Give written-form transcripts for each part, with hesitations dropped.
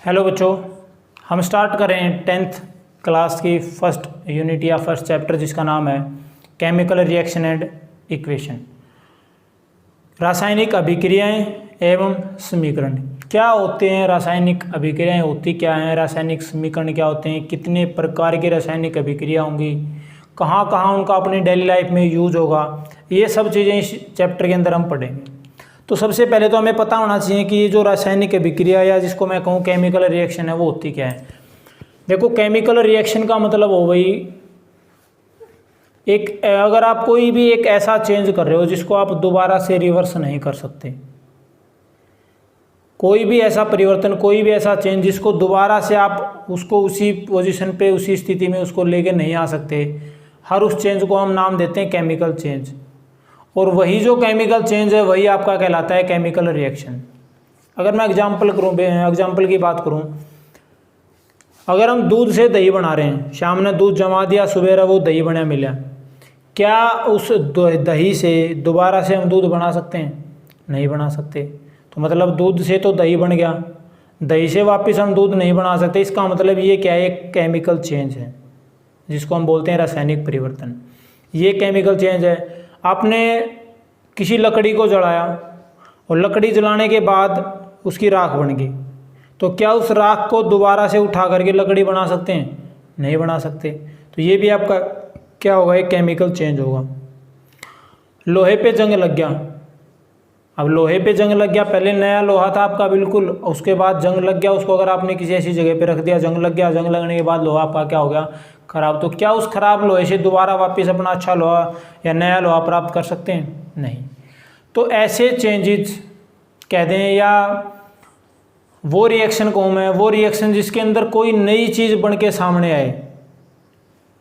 Hello बच्चों, हम start कर रहे हैं 10th क्लास की फर्स्ट यूनिट या फर्स्ट चैप्टर जिसका नाम है केमिकल रिएक्शन एंड इक्वेशन। रासायनिक अभिक्रियाएं एवं समीकरण क्या होते हैं, रासायनिक अभिक्रियाएं होती क्या हैं, रासायनिक समीकरण क्या होते हैं, कितने प्रकार की रासायनिक अभिक्रिया होंगी, कहाँ कहाँ उनका अपनी डेली लाइफ में यूज होगा, ये सब चीज़ें इस चैप्टर के अंदर हम पढ़ेंगे। तो सबसे पहले तो हमें पता होना चाहिए कि ये जो रासायनिक अभिक्रिया या जिसको मैं कहूँ केमिकल रिएक्शन है वो होती क्या है। देखो, केमिकल रिएक्शन का मतलब हो गई अगर आप कोई भी एक ऐसा चेंज कर रहे हो जिसको आप दोबारा से रिवर्स नहीं कर सकते, कोई भी ऐसा परिवर्तन, कोई भी ऐसा चेंज जिसको दोबारा से आप उसको उसी पोजीशन पे उसी स्थिति में उसको लेके नहीं आ सकते, हर उस चेंज को हम नाम देते हैं केमिकल चेंज। और वही जो केमिकल चेंज है वही आपका कहलाता है केमिकल रिएक्शन। अगर मैं एग्जाम्पल की बात करूं, अगर हम दूध से दही बना रहे हैं, शाम ने दूध जमा दिया, सुबह वो दही बना मिला, क्या उस दही से दोबारा से हम दूध बना सकते हैं? नहीं बना सकते। तो मतलब दूध से तो दही बन गया, दही से वापस हम दूध नहीं बना सकते। इसका मतलब ये क्या है, एक केमिकल चेंज है जिसको हम बोलते हैं रासायनिक परिवर्तन। ये केमिकल चेंज है। आपने किसी लकड़ी को जलाया और लकड़ी जलाने के बाद उसकी राख बन गई, तो क्या उस राख को दोबारा से उठा करके लकड़ी बना सकते हैं? नहीं बना सकते। तो ये भी आपका क्या होगा, एक केमिकल चेंज होगा। लोहे पे जंग लग गया, अब लोहे पे जंग लग गया, पहले नया लोहा था आपका बिल्कुल, उसके बाद जंग लग गया, उसको अगर आपने किसी ऐसी जगह पे रख दिया, जंग लग गया, जंग लगने के बाद लोहा आपका क्या हो गया, खराब। तो क्या उस खराब लोहे से दोबारा वापस अपना अच्छा लोहा या नया लोहा प्राप्त कर सकते हैं? नहीं। तो ऐसे चेंजेस कह दें या वो रिएक्शन कौन है, वो रिएक्शन जिसके अंदर कोई नई चीज़ बन के सामने आए,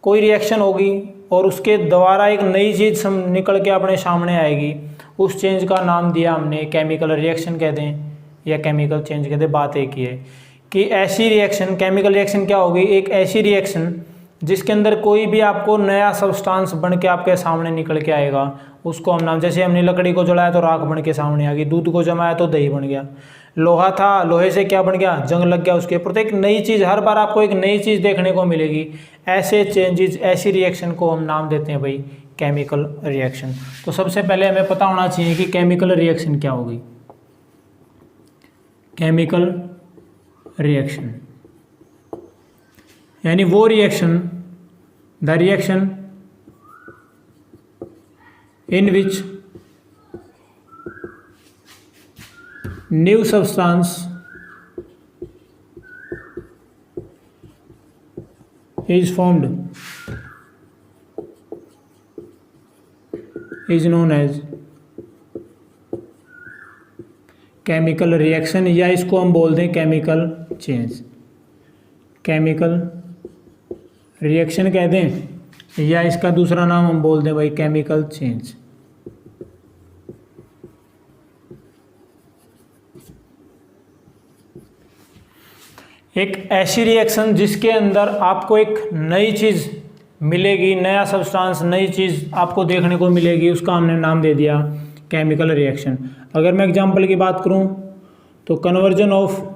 कोई रिएक्शन होगी और उसके द्वारा एक नई चीज़ निकल के अपने सामने आएगी, उस चेंज का नाम दिया हमने केमिकल रिएक्शन कह दें या केमिकल चेंज कह दें। बात एक ही है कि ऐसी रिएक्शन, केमिकल रिएक्शन क्या होगी, एक ऐसी रिएक्शन जिसके अंदर कोई भी आपको नया सब्सटेंस बन के आपके सामने निकल के आएगा, उसको हम नाम, जैसे हमने लकड़ी को जलाया तो राख बन के सामने आ गई, दूध को जमाया तो दही बन गया, लोहा था, लोहे से क्या बन गया, जंग लग गया, उसके प्रत्येक नई चीज़, हर बार आपको एक नई चीज़ देखने को मिलेगी। ऐसे चेंजेस, ऐसी रिएक्शन को हम नाम देते हैं भाई केमिकल रिएक्शन। तो सबसे पहले हमें पता होना चाहिए कि केमिकल रिएक्शन क्या होगी। केमिकल रिएक्शन यानी वो reaction, the reaction in which new substance is formed is known as chemical reaction, या इसको हम बोल दें केमिकल चेंज। केमिकल रिएक्शन कह दें या इसका दूसरा नाम हम बोल दें भाई केमिकल चेंज। एक ऐसी रिएक्शन जिसके अंदर आपको एक नई चीज़ मिलेगी, नया सब्सटेंस, नई चीज़ आपको देखने को मिलेगी, उसका हमने नाम दे दिया केमिकल रिएक्शन। अगर मैं एग्जांपल की बात करूं तो conversion of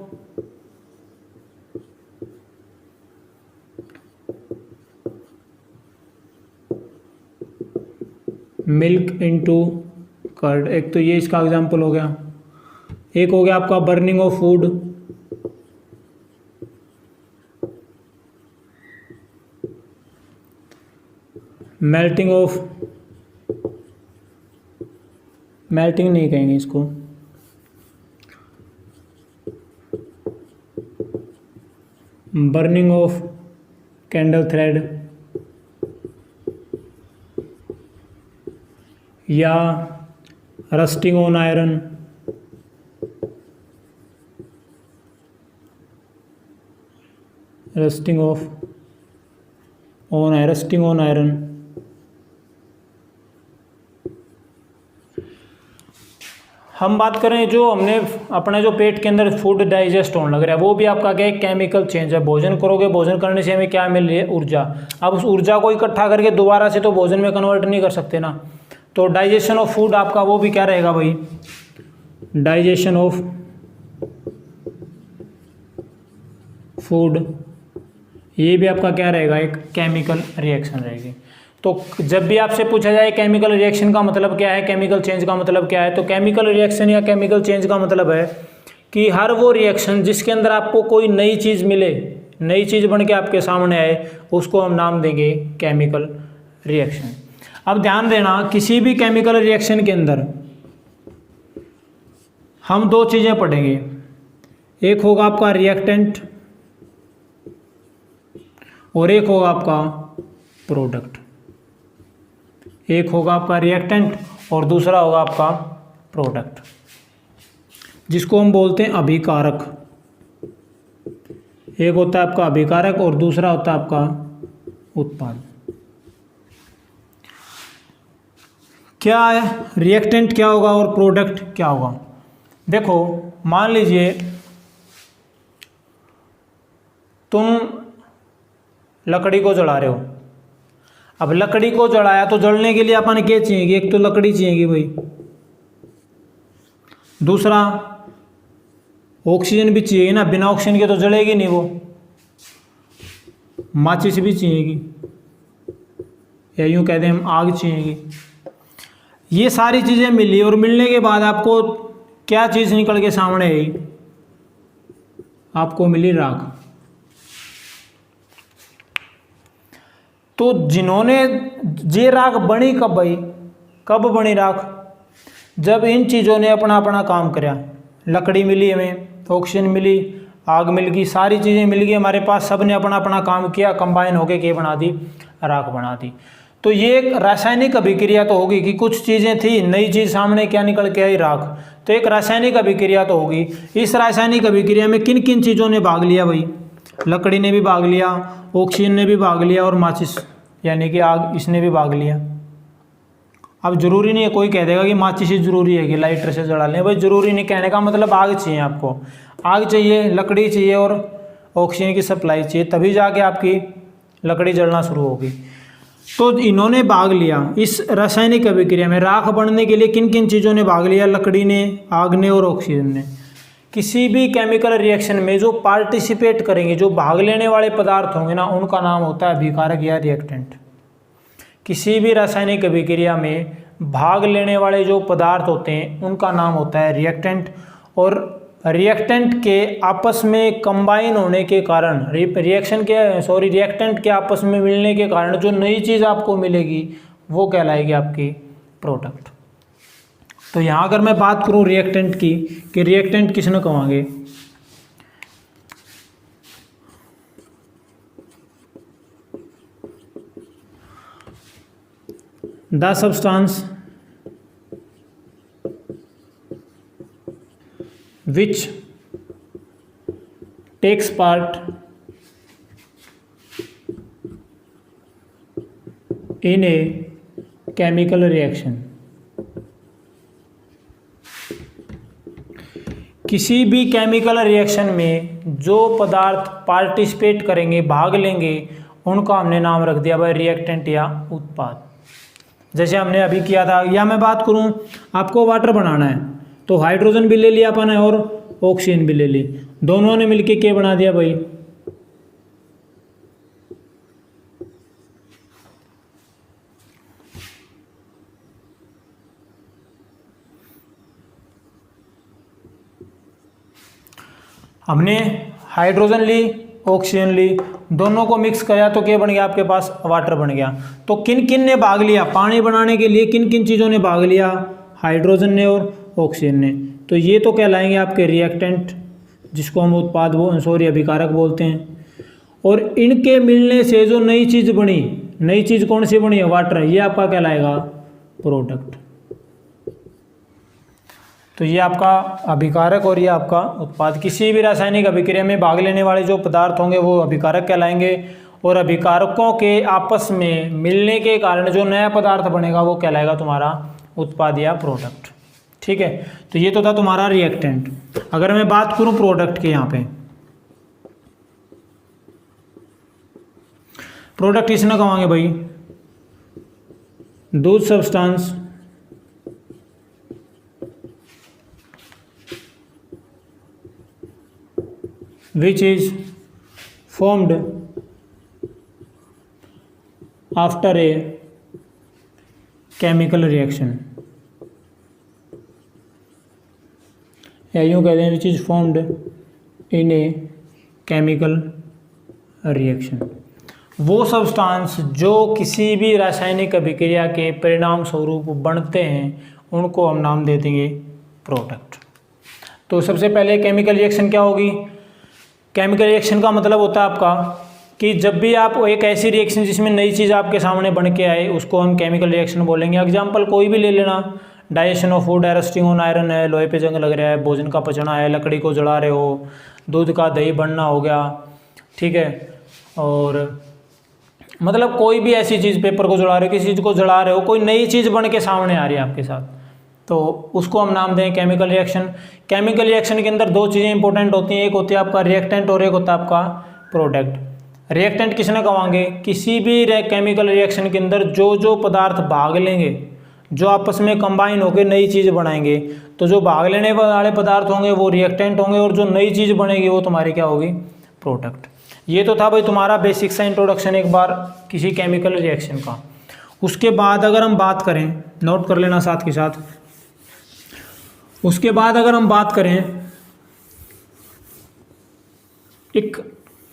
milk into curd, एक तो ये इसका एग्जांपल हो गया। एक हो गया आपका बर्निंग ऑफ फूड, मेल्टिंग नहीं कहेंगे इसको, बर्निंग ऑफ कैंडल थ्रेड, या rusting on iron, rusting on iron. हम बात करें जो हमने अपने जो पेट के अंदर फूड डाइजेस्ट होने लग रहा है, वो भी आपका क्या है, केमिकल चेंज है। भोजन करोगे, भोजन करने से हमें क्या मिल रही है, ऊर्जा। अब उस ऊर्जा को इकट्ठा करके दोबारा से तो भोजन में कन्वर्ट नहीं कर सकते ना, तो डाइजेशन ऑफ फूड आपका वो भी क्या रहेगा भाई, डाइजेशन ऑफ फूड, ये भी आपका क्या रहेगा, एक केमिकल रिएक्शन रहेगी। तो जब भी आपसे पूछा जाए केमिकल रिएक्शन का मतलब क्या है, केमिकल चेंज का मतलब क्या है, तो केमिकल रिएक्शन या केमिकल चेंज का मतलब है कि हर वो रिएक्शन जिसके अंदर आपको कोई नई चीज़ मिले, नई चीज़ बन के आपके सामने आए, उसको हम नाम देंगे केमिकल रिएक्शन। अब ध्यान देना, किसी भी केमिकल रिएक्शन के अंदर हम दो चीज़ें पढ़ेंगे, एक होगा आपका रिएक्टेंट और एक होगा आपका प्रोडक्ट। एक होगा आपका रिएक्टेंट और दूसरा होगा आपका प्रोडक्ट, जिसको हम बोलते हैं अभिकारक। एक होता है आपका अभिकारक और दूसरा होता है आपका उत्पाद। क्या है रिएक्टेंट, क्या होगा और प्रोडक्ट क्या होगा। देखो मान लीजिए तुम लकड़ी को जला रहे हो। अब लकड़ी को जलाया तो जलने के लिए अपन क्या चाहिए, एक तो लकड़ी चाहिए भाई, दूसरा ऑक्सीजन भी चाहिए ना, बिना ऑक्सीजन के तो जलेगी नहीं वो। माचिस भी चाहिएगी, या यूं कहते हैं हम आग चाहिएगी। ये सारी चीज़ें मिली और मिलने के बाद आपको क्या चीज़ निकल के सामने आई, आपको मिली राख। तो जिन्होंने ये राख बनी कब भाई, कब बनी राख, जब इन चीज़ों ने अपना अपना काम किया। लकड़ी मिली हमें, ऑक्सीजन मिली, आग मिल गई, सारी चीज़ें मिल गई हमारे पास, सब ने अपना अपना काम किया, कंबाइन होके क्या बना दी, राख बना दी। तो ये एक रासायनिक अभिक्रिया तो होगी कि कुछ चीज़ें थी, नई चीज़ सामने क्या निकल के आई, राख। तो एक रासायनिक अभिक्रिया तो होगी। इस रासायनिक अभिक्रिया में किन किन चीज़ों ने भाग लिया भाई, लकड़ी ने भी भाग लिया, ऑक्सीजन ने भी भाग लिया और माचिस यानी कि आग, इसने भी भाग लिया। अब जरूरी नहीं है, कोई कह देगा कि माचिस ही जरूरी है कि लाइटर से जला लें, भाई जरूरी नहीं। कहने का मतलब आग चाहिए आपको, आग चाहिए, लकड़ी चाहिए और ऑक्सीजन की सप्लाई चाहिए, तभी जाके आपकी लकड़ी जलना शुरू होगी। तो इन्होंने भाग लिया इस रासायनिक अभिक्रिया में। राख बनने के लिए किन किन चीज़ों ने भाग लिया, लकड़ी ने, आग ने और ऑक्सीजन ने। किसी भी केमिकल रिएक्शन में जो पार्टिसिपेट करेंगे, जो भाग लेने वाले पदार्थ होंगे ना, उनका नाम होता है अभिकारक या रिएक्टेंट। किसी भी रासायनिक अभिक्रिया में भाग लेने वाले जो पदार्थ होते हैं उनका नाम होता है रिएक्टेंट। और रिएक्टेंट के आपस में कंबाइन होने के कारण, रिएक्टेंट के आपस में मिलने के कारण जो नई चीज़ आपको मिलेगी वो कहलाएगी आपकी प्रोडक्ट। तो यहाँ अगर मैं बात करूँ रिएक्टेंट की, कि रिएक्टेंट किसने कहेंगे, the substance which takes part in a chemical reaction। किसी भी केमिकल रिएक्शन में जो पदार्थ पार्टिसिपेट करेंगे, भाग लेंगे, उनका हमने नाम रख दिया भाई रिएक्टेंट या उत्पाद। जैसे हमने अभी किया था, या मैं बात करूं आपको वाटर बनाना है तो हाइड्रोजन भी ले लिया अपन है और ऑक्सीजन भी ले ली, दोनों ने मिलके क्या बना दिया भाई, हमने हाइड्रोजन ली, ऑक्सीजन ली, दोनों को मिक्स किया तो क्या बन गया आपके पास, वाटर बन गया। तो किन किन ने भाग लिया पानी बनाने के लिए, किन किन चीज़ों ने भाग लिया, हाइड्रोजन ने और ऑक्सीजन ने। तो ये तो कहलाएंगे आपके रिएक्टेंट, जिसको हम उत्पाद अभिकारक बोलते हैं। और इनके मिलने से जो नई चीज़ बनी, नई चीज़ कौन सी बनी है, वाटर, ये आपका कहलाएगा प्रोडक्ट। तो ये आपका अभिकारक और ये आपका उत्पाद। किसी भी रासायनिक अभिक्रिया में भाग लेने वाले जो पदार्थ होंगे वो अभिकारक कहलाएंगे, और अभिकारकों के आपस में मिलने के कारण जो नया पदार्थ बनेगा वो कहलाएगा तुम्हारा उत्पाद या प्रोडक्ट। ठीक है, तो ये तो था तुम्हारा रिएक्टेंट। अगर मैं बात करूं प्रोडक्ट के, यहाँ पे प्रोडक्ट किसने कहेंगे भाई, दूध substance which is formed after a chemical reaction, या यूँ कहते हैं which is formed in a chemical reaction. वो सब्सटेंस जो किसी भी रासायनिक अभिक्रिया के परिणाम स्वरूप बनते हैं उनको हम नाम दे देंगे प्रोडक्ट। तो सबसे पहले केमिकल रिएक्शन क्या होगी? केमिकल रिएक्शन का मतलब होता है आपका कि जब भी आप एक ऐसी रिएक्शन जिसमें नई चीज़ आपके सामने बन के आए उसको हम केमिकल रिएक्शन बोलेंगे। एग्जाम्पल कोई भी ले लेना, डाइजेशन ऑफ फूड है, रस्टिंग ऑन आयरन है, लोहे पे जंग लग रहा है, भोजन का पचना है, लकड़ी को जला रहे हो, दूध का दही बनना हो गया, ठीक है, और मतलब कोई भी ऐसी चीज़, पेपर को जला रहे हो, किसी चीज़ को जला रहे हो, कोई नई चीज़ बन के सामने आ रही है आपके साथ, तो उसको हम नाम दें केमिकल रिएक्शन। केमिकल रिएक्शन के अंदर दो चीज़ें इंपॉर्टेंट होती हैं, एक होती है आपका रिएक्टेंट और एक होता है आपका प्रोडक्ट। रिएक्टेंट किसने कहेंगे? किसी भी केमिकल रिएक्शन के अंदर जो जो पदार्थ भाग लेंगे, जो आपस में कंबाइन होकर नई चीज़ बनाएंगे, तो जो भाग लेने वाले पदार्थ होंगे वो रिएक्टेंट होंगे और जो नई चीज़ बनेगी वो तुम्हारी क्या होगी? प्रोडक्ट। ये तो था भाई तुम्हारा बेसिक सा इंट्रोडक्शन एक बार किसी केमिकल रिएक्शन का। उसके बाद अगर हम बात करें, नोट कर लेना साथ के साथ, उसके बाद अगर हम बात करें एक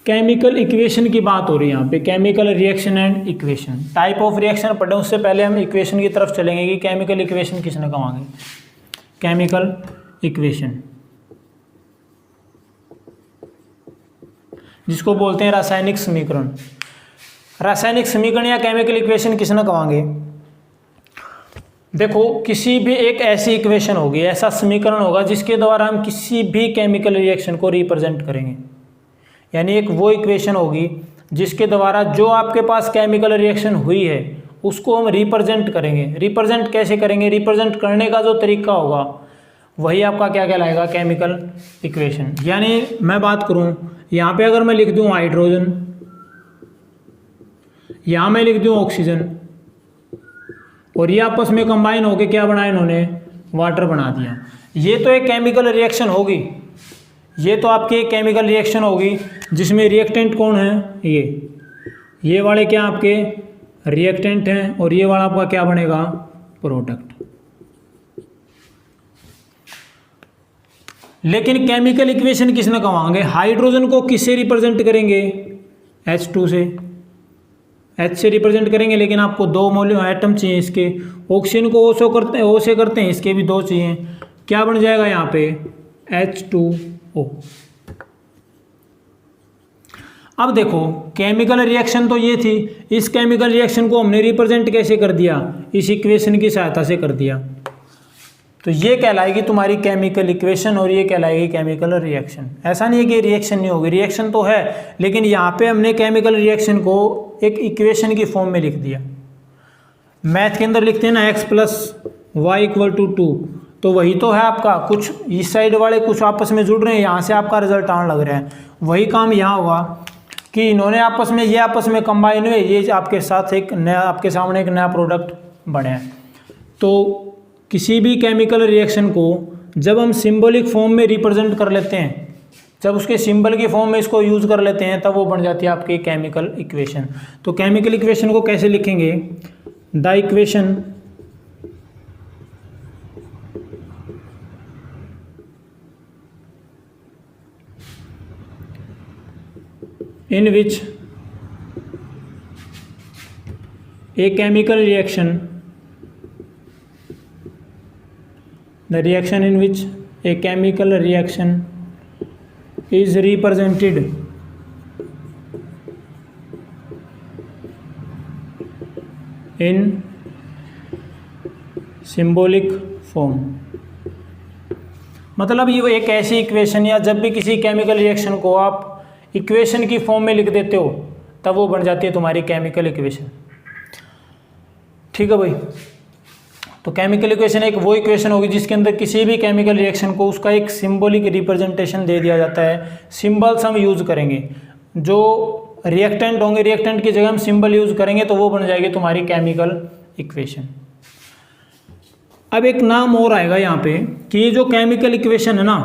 केमिकल इक्वेशन की बात हो रही है यहाँ पे, chemical reaction and equation. Type of reaction पढ़े उससे पहले हम इक्वेशन की तरफ चलेंगे कि केमिकल इक्वेशन किसने कहेंगे। केमिकल इक्वेशन जिसको बोलते हैं रासायनिक समीकरण। रासायनिक समीकरण या केमिकल इक्वेशन किसने कहेंगे? देखो किसी भी एक ऐसी इक्वेशन होगी, ऐसा समीकरण होगा जिसके द्वारा हम किसी भी केमिकल रिएक्शन को रिप्रेजेंट करेंगे। यानी एक वो इक्वेशन होगी जिसके द्वारा जो आपके पास केमिकल रिएक्शन हुई है उसको हम रिप्रेजेंट करेंगे। रिप्रेजेंट कैसे करेंगे? रिप्रेजेंट करने का जो तरीका होगा वही आपका क्या कहलाएगा? Chemical equation. यानी मैं बात करूं यहाँ पे, अगर मैं लिख दूं हाइड्रोजन, यहाँ मैं लिख दूं ऑक्सीजन, और ये आपस में कंबाइन होके क्या बनाया इन्होंने? वाटर बना दिया। ये तो एक केमिकल रिएक्शन होगी, ये तो आपकी एक केमिकल रिएक्शन होगी जिसमें रिएक्टेंट कौन है? ये वाले क्या आपके रिएक्टेंट हैं और ये वाला आपका क्या बनेगा? प्रोडक्ट। लेकिन केमिकल इक्वेशन किसने कहेंगे? हाइड्रोजन को किससे रिप्रेजेंट करेंगे? H2 से, H से रिप्रेजेंट करेंगे, लेकिन आपको दो एटम चाहिए इसके। ऑक्सीजन को O से करते हैं, इसके भी दो चाहिए। क्या बन जाएगा यहाँ पे? H2O। अब देखो केमिकल रिएक्शन तो ये थी, इस केमिकल रिएक्शन को हमने रिप्रेजेंट कैसे कर दिया? इस इक्वेशन की सहायता से कर दिया। तो ये कहलाएगी तुम्हारी केमिकल इक्वेशन और ये कहलाएगी केमिकल रिएक्शन। ऐसा नहीं है कि रिएक्शन नहीं होगी, रिएक्शन तो है, लेकिन यहाँ पे हमने केमिकल रिएक्शन को एक इक्वेशन की फॉर्म में लिख दिया। मैथ के अंदर लिखते हैं ना x + y = 2, तो वही तो है आपका। कुछ इस साइड वाले कुछ आपस में जुड़ रहे हैं, यहाँ से आपका रिजल्ट आने लग रहा है। वही काम यहाँ होगा कि इन्होंने आपस में, ये आपस में कंबाइन हुए, ये आपके साथ एक नया, आपके सामने एक नया प्रोडक्ट बने। तो किसी भी केमिकल रिएक्शन को जब हम सिंबॉलिक फॉर्म में रिप्रेजेंट कर लेते हैं, जब उसके सिंबल की फॉर्म में इसको यूज़ कर लेते हैं, तब वो बन जाती है आपकी केमिकल इक्वेशन। तो केमिकल इक्वेशन को कैसे लिखेंगे? The equation in which a chemical reaction, the reaction in which a chemical reaction is represented in symbolic form। मतलब ये एक ऐसी इक्वेशन, या जब भी किसी केमिकल रिएक्शन को आप इक्वेशन की फॉर्म में लिख देते हो तब वो बन जाती है तुम्हारी केमिकल इक्वेशन। ठीक है भाई। तो केमिकल इक्वेशन एक वो इक्वेशन होगी जिसके अंदर किसी भी केमिकल रिएक्शन को उसका एक सिंबॉलिक रिप्रेजेंटेशन दे दिया जाता है। सिंबल्स हम यूज़ करेंगे, जो रिएक्टेंट होंगे, रिएक्टेंट की जगह हम सिंबल यूज़ करेंगे, तो वो बन जाएगी तुम्हारी केमिकल इक्वेशन। अब एक नाम और आएगा यहाँ पे कि ये जो केमिकल इक्वेशन है ना,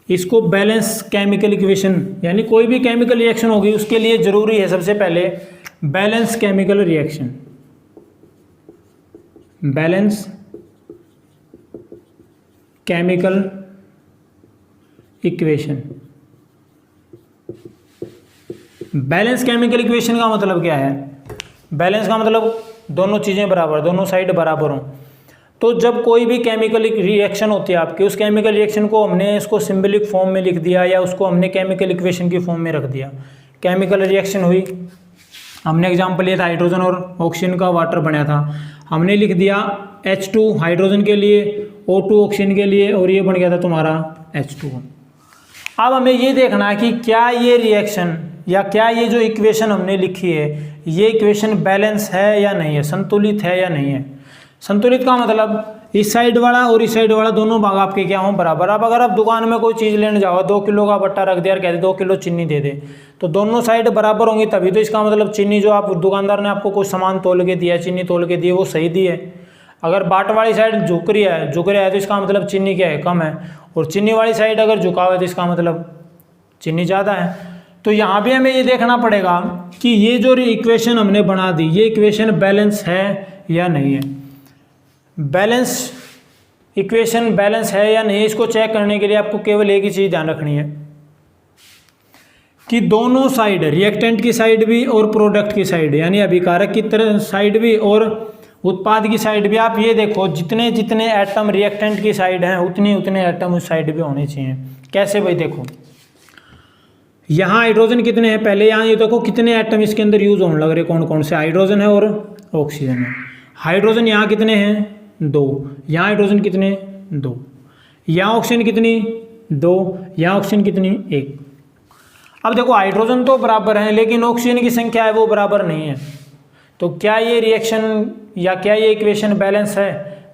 इसको बैलेंस केमिकल इक्वेशन, यानी कोई भी केमिकल रिएक्शन होगी उसके लिए जरूरी है सबसे पहले balance chemical reaction, balance chemical equation. Balance chemical equation का मतलब क्या है? बैलेंस का मतलब दोनों चीज़ें बराबर, दोनों साइड बराबर हों। तो जब कोई भी केमिकल रिएक्शन होती है आपकी, उस केमिकल रिएक्शन को हमने इसको सिंबलिक फॉर्म में लिख दिया या उसको हमने केमिकल इक्वेशन की फॉर्म में रख दिया। केमिकल रिएक्शन हुई, हमने एग्जांपल लिया था हाइड्रोजन और ऑक्सीजन का वाटर बनाया था, हमने लिख दिया H2 हाइड्रोजन के लिए, O2 ऑक्सीजन के लिए, और ये बन गया था तुम्हारा H2O। अब हमें ये देखना है कि क्या ये रिएक्शन या क्या ये जो इक्वेशन हमने लिखी है ये इक्वेशन बैलेंस है या नहीं है, संतुलित है या नहीं है। संतुलित का मतलब इस साइड वाला और इस साइड वाला दोनों भाग आपके क्या हों, बराबर। अब अगर आप दुकान में कोई चीज़ लेने जाओ, 2 किलो का बट्टा रख दिया और कहते 2 किलो चीनी दे दे, तो दोनों साइड बराबर होंगी तभी तो इसका मतलब चीनी जो आप दुकानदार ने आपको कुछ सामान तोल के दिया, चीनी तोल के दी, वो सही दी है। अगर बाट वाली साइड झुक रही है तो इसका मतलब चीनी क्या है, कम है, और चीनी वाली साइड अगर झुकाव है तो इसका मतलब चीनी ज़्यादा है। तो यहाँ भी हमें ये देखना पड़ेगा कि ये जो इक्वेशन हमने बना दी ये इक्वेशन बैलेंस है या नहीं है। बैलेंस इक्वेशन बैलेंस है या नहीं, इसको चेक करने के लिए आपको केवल एक ही चीज़ ध्यान रखनी है कि दोनों साइड, रिएक्टेंट की साइड भी और प्रोडक्ट की साइड, यानी अभिकारक की तरह साइड भी और उत्पाद की साइड भी, आप ये देखो जितने जितने एटम रिएक्टेंट की साइड हैं उतने उतने एटम उस साइड भी होने चाहिए। कैसे भाई? देखो यहाँ हाइड्रोजन कितने हैं, पहले यहाँ ये देखो कितने एटम इसके अंदर यूज होने लग रहे, कौन कौन से, हाइड्रोजन है और ऑक्सीजन है। हाइड्रोजन यहाँ कितने हैं, 2, यहाँ हाइड्रोजन कितने, 2, यहाँ ऑक्सीजन कितनी, 2, यहाँ ऑक्सीजन कितनी, 1। अब देखो हाइड्रोजन तो बराबर हैं लेकिन ऑक्सीजन की संख्या है वो बराबर नहीं है, तो क्या ये रिएक्शन या क्या ये इक्वेशन बैलेंस है?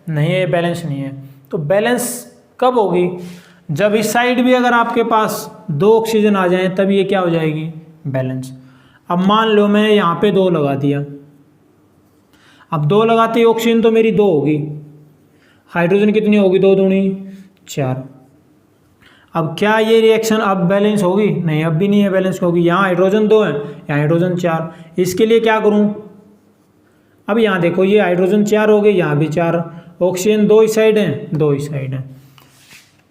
नहीं है, बैलेंस नहीं है। तो बैलेंस कब होगी? जब इस साइड भी अगर आपके पास 2 ऑक्सीजन आ जाएं तब ये क्या हो जाएगी, बैलेंस। अब मान लो मैंने यहाँ पे 2 लगा दिया, अब 2 लगाते ही ऑक्सीजन तो मेरी 2 होगी, हाइड्रोजन कितनी होगी, 2 दूनी 4। अब क्या ये रिएक्शन अब बैलेंस होगी? नहीं, अब भी नहीं है बैलेंस होगी। यहाँ हाइड्रोजन 2 है, यहाँ हाइड्रोजन 4। इसके लिए क्या करूँ? अब यहाँ देखो ये हाइड्रोजन 4 हो गए, यहाँ भी 4, ऑक्सीजन 2 इस साइड है, 2 इस साइड है।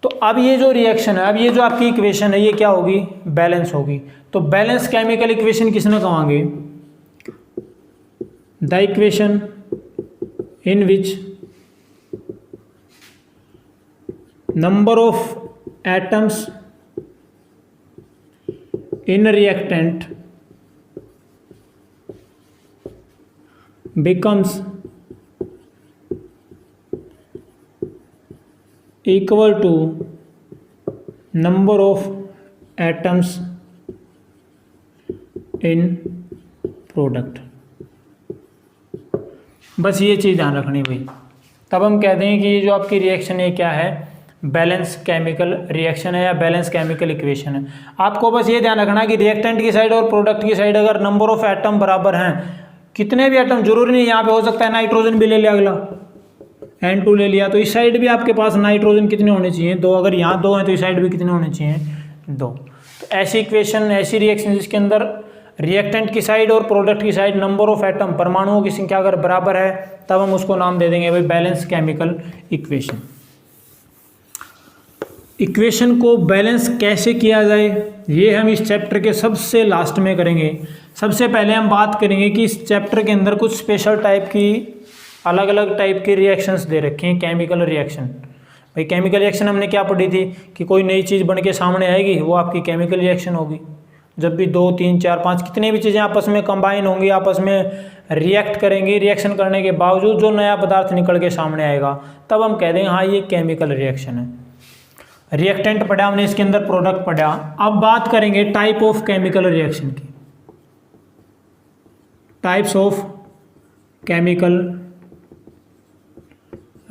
तो अब ये जो रिएक्शन है, अब ये जो आपकी इक्वेशन है ये क्या होगी, बैलेंस होगी। तो बैलेंस केमिकल इक्वेशन किसने कहेंगे? The equation in which number of atoms in reactant becomes equal to number of atoms in product। बस ये चीज़ ध्यान रखनी भाई, तब हम कहते हैं कि ये जो आपकी रिएक्शन है क्या है, बैलेंस केमिकल रिएक्शन है या बैलेंस केमिकल इक्वेशन है। आपको बस ये ध्यान रखना कि रिएक्टेंट की साइड और प्रोडक्ट की साइड अगर नंबर ऑफ एटम बराबर हैं, कितने भी एटम, जरूरी नहीं यहाँ पे हो सकता है नाइट्रोजन भी ले लिया, अगला N2 ले लिया, तो इस साइड भी आपके पास नाइट्रोजन कितने होने चाहिए, 2। अगर यहाँ 2 हैं तो इस साइड भी कितने होने चाहिए, 2। तो ऐसी इक्वेशन, ऐसी रिएक्शन जिसके अंदर रिएक्टेंट की साइड और प्रोडक्ट की साइड नंबर ऑफ एटम, परमाणुओं की संख्या अगर बराबर है, तब हम उसको नाम दे देंगे भाई बैलेंस केमिकल इक्वेशन। इक्वेशन को बैलेंस कैसे किया जाए ये हम इस चैप्टर के सबसे लास्ट में करेंगे। सबसे पहले हम बात करेंगे कि इस चैप्टर के अंदर कुछ स्पेशल टाइप की, अलग अलग टाइप की रिएक्शंस दे रखे हैं, केमिकल रिएक्शन। भाई केमिकल रिएक्शन हमने क्या पढ़ी थी कि कोई नई चीज़ बन के सामने आएगी वो आपकी केमिकल रिएक्शन होगी। जब भी 2, 3, 4, 5 कितने भी चीज़ें आपस में कंबाइन होंगी, आपस में रिएक्ट करेंगी, रिएक्शन करने के बावजूद जो नया पदार्थ निकल के सामने आएगा, तब हम कह देंगे हाँ ये केमिकल रिएक्शन है। रिएक्टेंट पढ़ा हमने, इसके अंदर प्रोडक्ट पढ़ा। अब बात करेंगे टाइप ऑफ केमिकल रिएक्शन की, types of chemical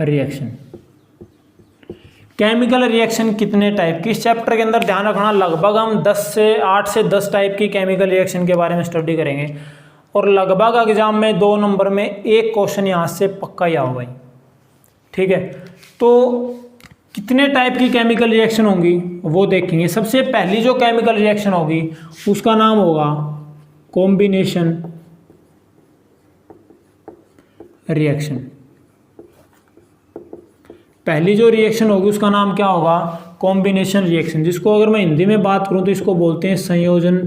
reaction. Chemical reaction कितने टाइप की, इस चैप्टर के अंदर ध्यान रखना, लगभग हम 8 से 10 टाइप की केमिकल रिएक्शन के बारे में स्टडी करेंगे, और लगभग एग्जाम में 2 नंबर में 1 क्वेश्चन यहाँ से पक्का ही आओ भाई, ठीक है। तो कितने टाइप की केमिकल रिएक्शन होंगी वो देखेंगे। सबसे पहली जो केमिकल रिएक्शन होगी उसका नाम होगा कॉम्बिनेशन रिएक्शन। पहली जो रिएक्शन होगी उसका नाम क्या होगा? कॉम्बिनेशन रिएक्शन, जिसको अगर मैं हिंदी में बात करूं तो इसको बोलते हैं संयोजन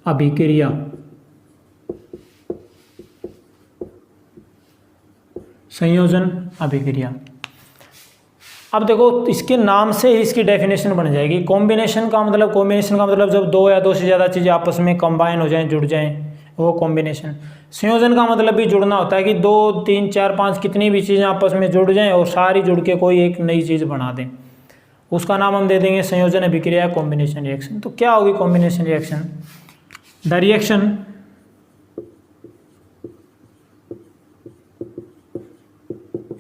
अभिक्रिया। संयोजन अभिक्रिया। अब देखो इसके नाम से ही इसकी डेफिनेशन बन जाएगी। कॉम्बिनेशन का मतलब जब दो या दो से ज़्यादा चीज़ें आपस में कंबाइन हो जाएं, जुड़ जाएं, वो कॉम्बिनेशन। संयोजन का मतलब भी जुड़ना होता है कि 2 3 4 5 कितनी भी चीज़ें आपस में जुड़ जाएं और सारी जुड़ के कोई एक नई चीज़ बना दें, उसका नाम हम दे देंगे संयोजन अभिक्रिया, कॉम्बिनेशन रिएक्शन। तो क्या होगी combination reaction? The reaction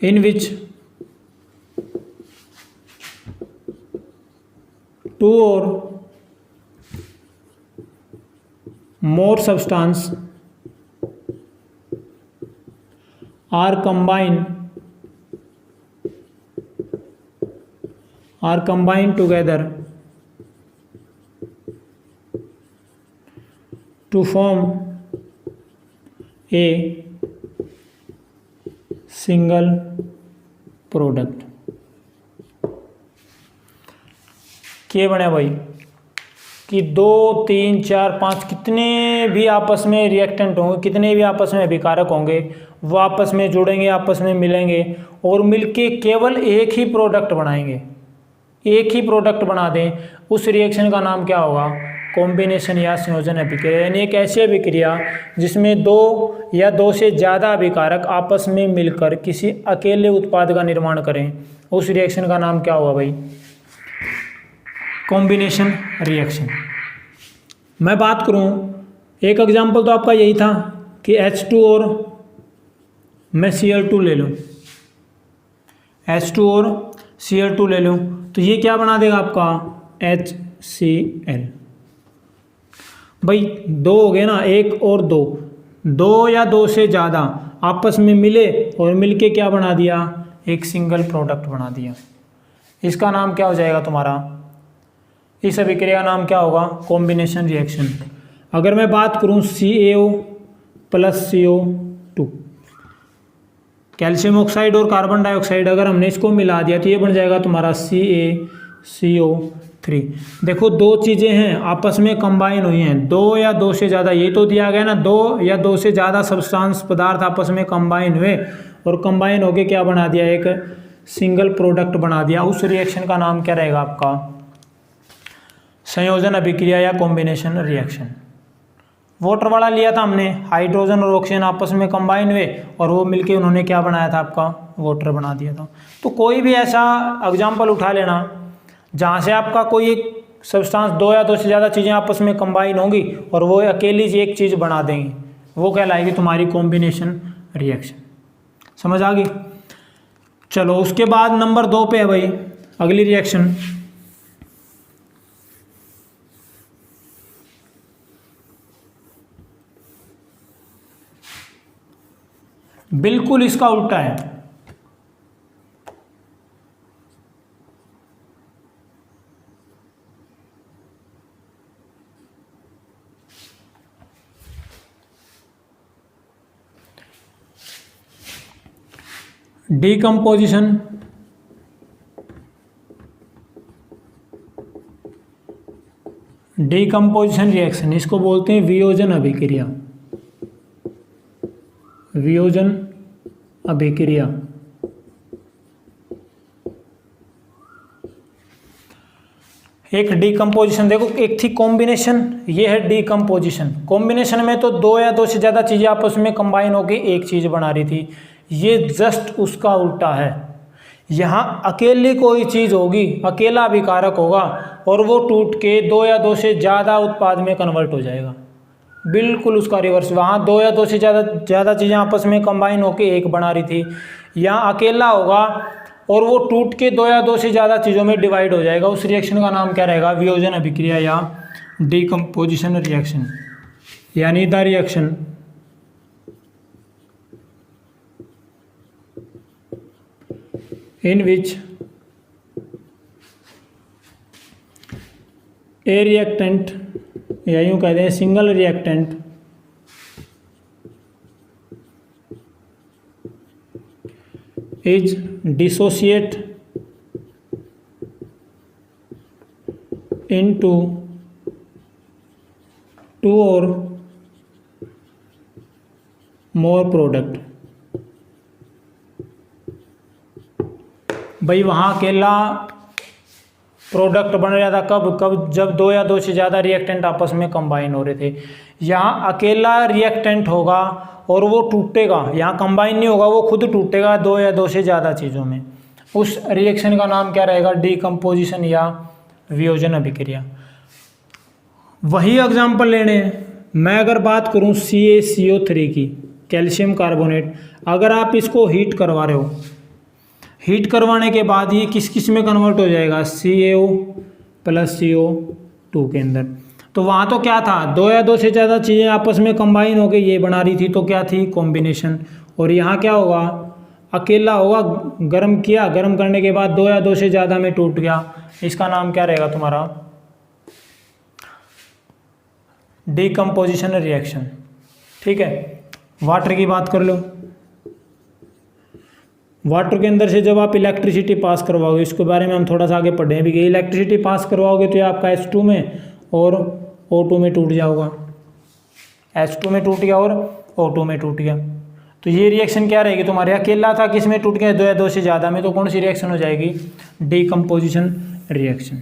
in which two or more substance are combined together to form a single product. क्या बने भाई कि 2 3 4 5 कितने भी आपस में रिएक्टेंट होंगे, कितने भी आपस में अभिकारक होंगे, वो आपस में जुड़ेंगे, आपस में मिलेंगे और मिलके केवल एक ही प्रोडक्ट बनाएंगे, एक ही प्रोडक्ट बना दें। उस रिएक्शन का नाम क्या होगा? कॉम्बिनेशन या संयोजन अभिक्रिया। यानी एक ऐसी अभिक्रिया जिसमें 2 या 2 से ज़्यादा अभिकारक आपस में मिलकर किसी अकेले उत्पाद का निर्माण करें, उस रिएक्शन का नाम क्या होगा भाई? Combination reaction. मैं बात करूं, एक एग्जांपल तो आपका यही था कि H2 और मैं Cl2 ले लूं, H2 और Cl2 ले लूं, तो ये क्या बना देगा आपका? HCl। भाई 2 हो गए ना, 1 और 2, 2 या 2 से ज़्यादा आपस में मिले और मिलके क्या बना दिया? एक सिंगल प्रोडक्ट बना दिया। इसका नाम क्या हो जाएगा तुम्हारा? इस अभिक्रिया का नाम क्या होगा? Combination reaction. अगर मैं बात करूं CaO plus CO2, calcium oxide और कार्बन डाइऑक्साइड, अगर हमने इसको मिला दिया तो ये बन जाएगा तुम्हारा CaCO3। देखो 2 चीज़ें हैं आपस में कंबाइन हुई हैं, 2 या 2 से ज़्यादा, ये तो दिया गया ना, 2 या 2 से ज़्यादा सब्सटेंस पदार्थ आपस में कंबाइन हुए और कंबाइन होके क्या बना दिया? एक सिंगल प्रोडक्ट बना दिया। उस रिएक्शन का नाम क्या रहेगा आपका? संयोजन अभिक्रिया या कॉम्बिनेशन रिएक्शन। वाटर वाला लिया था हमने, हाइड्रोजन और ऑक्सीजन आपस में कंबाइन हुए और वो मिलके उन्होंने क्या बनाया था? आपका वाटर बना दिया था। तो कोई भी ऐसा एग्जाम्पल उठा लेना जहाँ से आपका कोई एक सब्सटेंस 2 या 2 से ज़्यादा चीज़ें आपस में कंबाइन होंगी और वो अकेली एक चीज़ बना देंगी, वो कहलाएगी तुम्हारी कॉम्बिनेशन रिएक्शन। समझ आ गई? चलो उसके बाद नंबर 2 पे है भाई अगली रिएक्शन, बिल्कुल इसका उल्टा है। डीकम्पोजिशन रिएक्शन, इसको बोलते हैं वियोजन अभिक्रिया। वियोजन अभिक्रिया। एक डीकम्पोजिशन, देखो एक थी कॉम्बिनेशन, ये है डीकम्पोजिशन। कॉम्बिनेशन में तो 2 या 2 से ज़्यादा चीज़ें आपस में कंबाइन होकर एक चीज़ बना रही थी, ये जस्ट उसका उल्टा है। यहाँ अकेली कोई चीज़ होगी, अकेला अभिकारक होगा और वो टूट के 2 या 2 से ज़्यादा उत्पाद में कन्वर्ट हो जाएगा। बिल्कुल उसका रिवर्स, वहाँ 2 या 2 से ज़्यादा चीज़ें आपस में कंबाइन होकर एक बना रही थी, यहाँ अकेला होगा और वो टूट के 2 या 2 से ज़्यादा चीज़ों में डिवाइड हो जाएगा। उस रिएक्शन का नाम क्या रहेगा? वियोजन अभिक्रिया या डीकम्पोजिशन रिएक्शन। यानी the reaction in which a reactant या यूँ कहते हैं single reactant is dissociate into two or more product। भाई वहाँ अकेला प्रोडक्ट बन रहा था कब जब दो या दो से ज़्यादा रिएक्टेंट आपस में कंबाइन हो रहे थे। यहाँ अकेला रिएक्टेंट होगा और वो टूटेगा, यहाँ कंबाइन नहीं होगा, वो खुद टूटेगा दो या दो से ज़्यादा चीज़ों में। उस रिएक्शन का नाम क्या रहेगा? डीकम्पोजिशन या वियोजन अभिक्रिया। वही एग्जाम्पल लेने हैं। मैं अगर बात करूँ CaCO3 की, कैल्शियम कार्बोनेट, अगर आप इसको हीट करवा रहे हो, हीट करवाने के बाद ये किस किस में कन्वर्ट हो जाएगा? CaO + CO2 के अंदर। तो वहाँ तो क्या था? दो या दो से ज़्यादा चीज़ें आपस में कंबाइन हो गई ये बना रही थी, तो क्या थी? कॉम्बिनेशन। और यहाँ क्या होगा? अकेला होगा, गर्म किया, गर्म करने के बाद दो या दो से ज़्यादा में टूट गया। इसका नाम क्या रहेगा तुम्हारा? Decomposition reaction. ठीक है। वाटर की बात कर लो। वाटर के अंदर से जब आप इलेक्ट्रिसिटी पास करवाओगे, इसके बारे में हम थोड़ा सा आगे पढ़े भी, इलेक्ट्रिसिटी पास करवाओगे तो ये आपका H2 में और O2 में टूट जाओगा। H2 में टूट गया और O2 में टूट गया। तो ये रिएक्शन क्या रहेगी तुम्हारे? अकेला था, किस में टूट गया? दो या दो से ज़्यादा में। तो कौन सी रिएक्शन हो जाएगी? Decomposition reaction.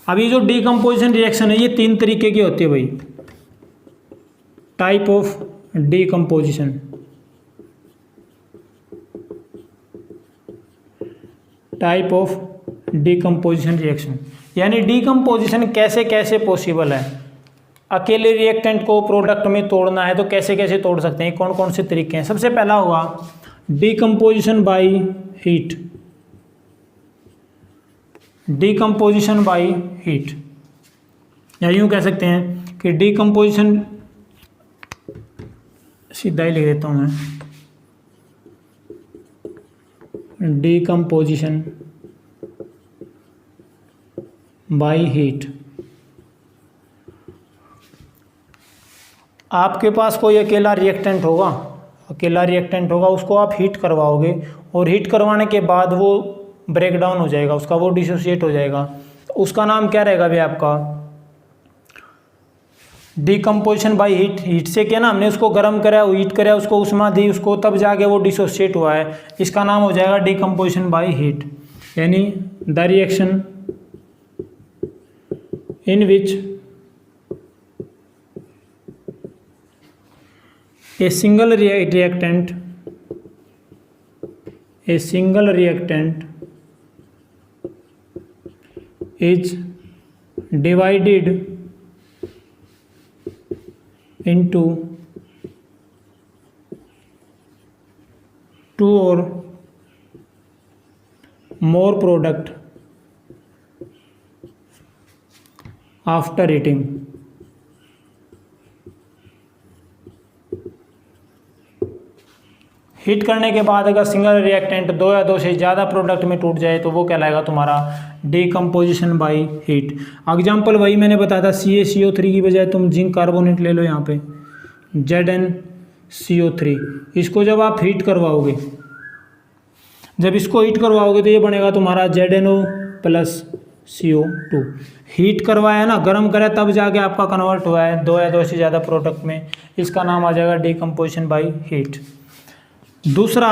अब ये जो डीकम्पोजिशन रिएक्शन है ये 3 तरीके की होती है भाई। Type of decomposition, type of decomposition reaction, यानी डीकम्पोजिशन कैसे कैसे पॉसिबल है। अकेले रिएक्टेंट को प्रोडक्ट में तोड़ना है तो कैसे कैसे तोड़ सकते हैं, कौन कौन से तरीके हैं। सबसे पहला होगा decomposition by heat. Decomposition by heat, या यूँ कह सकते हैं कि डीकम्पोजिशन, सीधा ही लिख देता हूँ मैं, डीकम्पोजिशन बाय हीट। आपके पास कोई अकेला रिएक्टेंट होगा, उसको आप हीट करवाओगे और हीट करवाने के बाद वो ब्रेक डाउन हो जाएगा, उसका वो डिसोसिएट हो जाएगा। तो उसका नाम क्या रहेगा भाई आपका? Decomposition by heat. हीट से क्या ना, हमने उसको गर्म करा, हीट करा, उसको उष्मा दी उसको, तब जाके वो डिसोसिएट हुआ है। इसका नाम हो जाएगा डीकम्पोजिशन बाय हीट। यानी the reaction in which a single reactant is divided into two or more product after heating। Heat करने के बाद अगर सिंगल रिएक्टेंट दो या दो से ज़्यादा प्रोडक्ट में टूट जाए तो वो कहलाएगा तुम्हारा डीकम्पोजिशन बाय हीट। एग्जांपल वही मैंने बताया था, CaCO3 की बजाय तुम जिंक कार्बोनेट ले लो, यहाँ पे ZnCO3। इसको जब आप हीट करवाओगे, तो ये बनेगा तुम्हारा ZnO + CO2। हीट करवाया ना, गर्म करा, तब जाके आपका कन्वर्ट हुआ है दो या दो से ज़्यादा प्रोडक्ट में। इसका नाम आ जाएगा डीकम्पोजिशन बाय हीट। दूसरा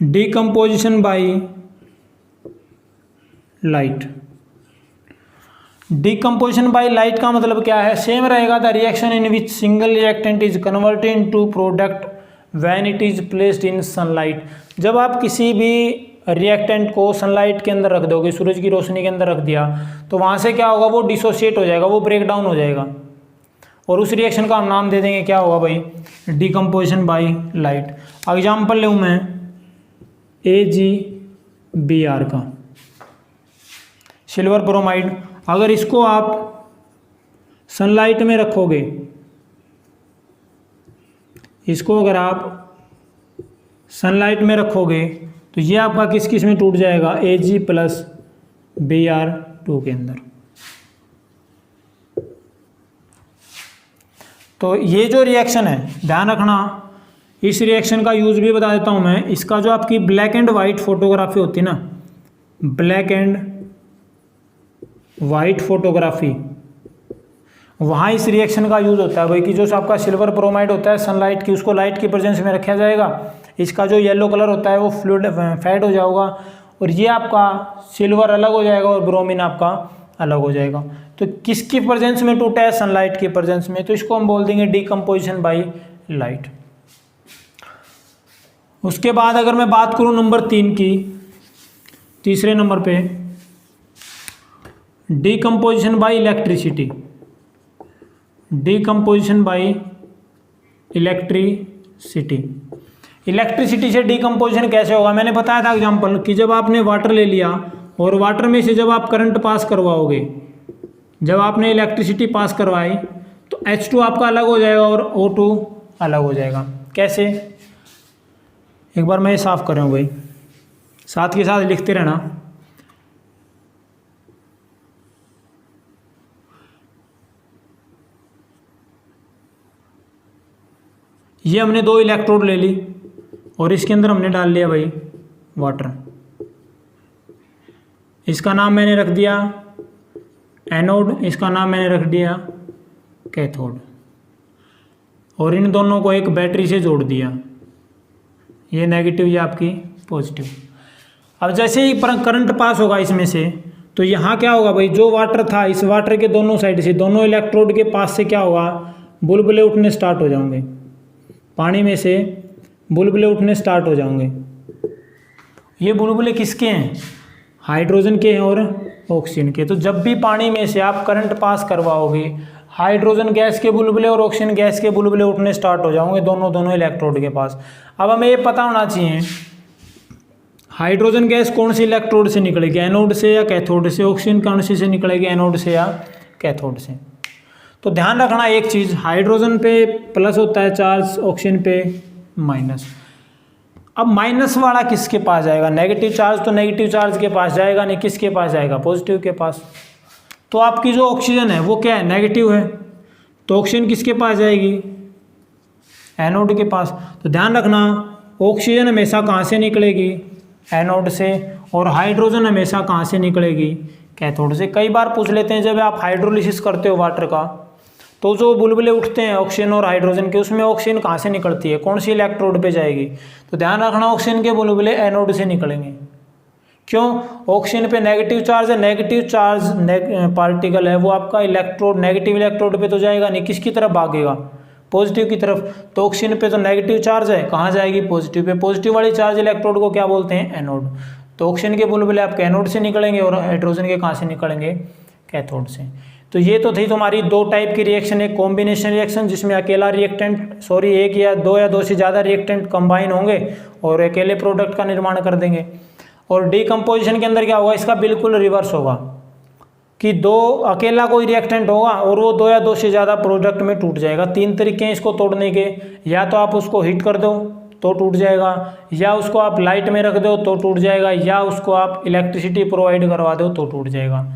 decomposition by light. Decomposition by light का मतलब क्या है? सेम रहेगा, the reaction in which single reactant is converted into product when it is placed in sunlight. जब आप किसी भी रिएक्टेंट को सनलाइट के अंदर रख दोगे, सूरज की रोशनी के अंदर रख दिया, तो वहाँ से क्या होगा? वो डिसोसिएट हो जाएगा, वो ब्रेक डाउन हो जाएगा, और उस रिएक्शन का हम नाम दे देंगे क्या होगा भाई? Decomposition by light. एग्जाम्पल लूँ मैं AgBr का, सिल्वर ब्रोमाइड। अगर इसको आप सनलाइट में रखोगे, इसको अगर आप सनलाइट में रखोगे तो ये आपका किस किस में टूट जाएगा, Ag प्लस Br2 के अंदर। तो ये जो रिएक्शन है ध्यान रखना, इस रिएक्शन का यूज़ भी बता देता हूँ मैं। इसका जो आपकी ब्लैक एंड वाइट फोटोग्राफी होती है ना, ब्लैक एंड वाइट फोटोग्राफी, वहाँ इस रिएक्शन का यूज़ होता है भाई कि जो आपका सिल्वर ब्रोमाइड होता है सनलाइट की, उसको लाइट की प्रेजेंस में रखा जाएगा, इसका जो येलो कलर होता है वो फ्लूइड फेड हो जाएगा और ये आपका सिल्वर अलग हो जाएगा और ब्रोमीन आपका अलग हो जाएगा। तो किसकी प्रेजेंस में टूटा है, सनलाइट की प्रेजेंस में, तो इसको हम बोल देंगे डीकम्पोजिशन बाय लाइट। उसके बाद अगर मैं बात करूं नंबर 3 की, तीसरे नंबर पे decomposition bye electricity. Decomposition bye electricity, electricity से डीकम्पोजिशन कैसे होगा, मैंने बताया था एग्जांपल कि जब आपने वाटर ले लिया और वाटर में से जब आप करंट पास करवाओगे, जब आपने इलेक्ट्रिसिटी पास करवाई तो H2 आपका अलग हो जाएगा और O2 अलग हो जाएगा। कैसे, एक बार मैं ये साफ कर रहा हूँ भाई, साथ के साथ लिखते रहना। ये हमने 2 इलेक्ट्रोड ले ली और इसके अंदर हमने डाल लिया भाई वाटर। इसका नाम मैंने रख दिया एनोड, इसका नाम मैंने रख दिया कैथोड, और इन दोनों को एक बैटरी से जोड़ दिया, ये नेगेटिव ये आपकी पॉजिटिव। अब जैसे ही करंट पास होगा इसमें से तो यहाँ क्या होगा भाई, जो वाटर था इस वाटर के दोनों साइड से, दोनों इलेक्ट्रोड के पास से क्या होगा, बुलबुले उठने स्टार्ट हो जाएंगे, पानी में से बुलबुले उठने स्टार्ट हो जाएंगे। ये बुलबुले किसके हैं, हाइड्रोजन के हैं और ऑक्सीजन के। तो जब भी पानी में से आप करंट पास करवाओगे, हाइड्रोजन गैस के बुलबुले और ऑक्सीजन गैस के बुलबुले उठने स्टार्ट हो जाएंगे, दोनों इलेक्ट्रोड के पास। अब हमें ये पता होना चाहिए हाइड्रोजन गैस कौन सी इलेक्ट्रोड से निकलेगी, एनोड से या कैथोड से, ऑक्सीजन कौन सी से निकलेगी, एनोड से या कैथोड से। तो ध्यान रखना एक चीज़, हाइड्रोजन पे प्लस होता है चार्ज, ऑक्सीजन पे माइनस। अब माइनस वाला किसके पास जाएगा, नेगेटिव चार्ज तो नेगेटिव चार्ज के पास जाएगा नहीं, किसके पास जाएगा, पॉजिटिव के पास। तो आपकी जो ऑक्सीजन है वो क्या है, नेगेटिव है, तो ऑक्सीजन किसके पास जाएगी, एनोड के पास। तो ध्यान रखना ऑक्सीजन हमेशा कहाँ से निकलेगी, एनोड से, और हाइड्रोजन हमेशा कहाँ से निकलेगी, कैथोड से। कई बार पूछ लेते हैं जब आप हाइड्रोलिसिस करते हो वाटर का, तो जो बुलबुले उठते हैं ऑक्सीजन और हाइड्रोजन के, उसमें ऑक्सीजन कहाँ से निकलती है, कौन सी इलेक्ट्रोड पे जाएगी। तो ध्यान रखना ऑक्सीजन के बुलबुले एनोड से निकलेंगे। क्यों, ऑक्सीजन पे नेगेटिव चार्ज है, नेगेटिव चार्ज पार्टिकल है वो आपका इलेक्ट्रोड, नेगेटिव इलेक्ट्रोड पे तो जाएगा नहीं, किसकी तरफ भागेगा, पॉजिटिव की तरफ। तो ऑक्सीजन पे तो नेगेटिव चार्ज है, कहाँ जाएगी, पॉजिटिव पे। पॉजिटिव वाली चार्ज इलेक्ट्रोड को क्या बोलते हैं, एनोड। तो ऑक्सीजन के बुलबुले आपके एनोड से निकलेंगे और हाइड्रोजन के कहाँ से निकलेंगे, कैथोड से। तो ये तो थी तुम्हारी 2 टाइप की रिएक्शन, एक कॉम्बिनेशन रिएक्शन जिसमें अकेला रिएक्टेंट एक या दो से ज़्यादा रिएक्टेंट कंबाइन होंगे और अकेले प्रोडक्ट का निर्माण कर देंगे। और डीकम्पोजिशन के अंदर क्या होगा, इसका बिल्कुल रिवर्स होगा कि अकेला कोई रिएक्टेंट होगा और वो 2 या 2 से ज़्यादा प्रोडक्ट में टूट जाएगा। 3 तरीके हैं इसको तोड़ने के, या तो आप उसको हीट कर दो तो टूट जाएगा, या उसको आप लाइट में रख दो तो टूट जाएगा, या उसको आप इलेक्ट्रिसिटी प्रोवाइड करवा दो तो टूट जाएगा।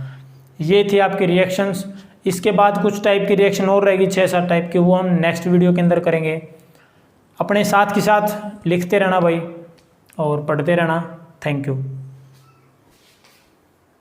ये थी आपकी रिएक्शंस। इसके बाद कुछ टाइप की रिएक्शन और रहेगी, 6-7 टाइप की, वो हम नेक्स्ट वीडियो के अंदर करेंगे। अपने साथ के साथ लिखते रहना भाई और पढ़ते रहना। Thank you.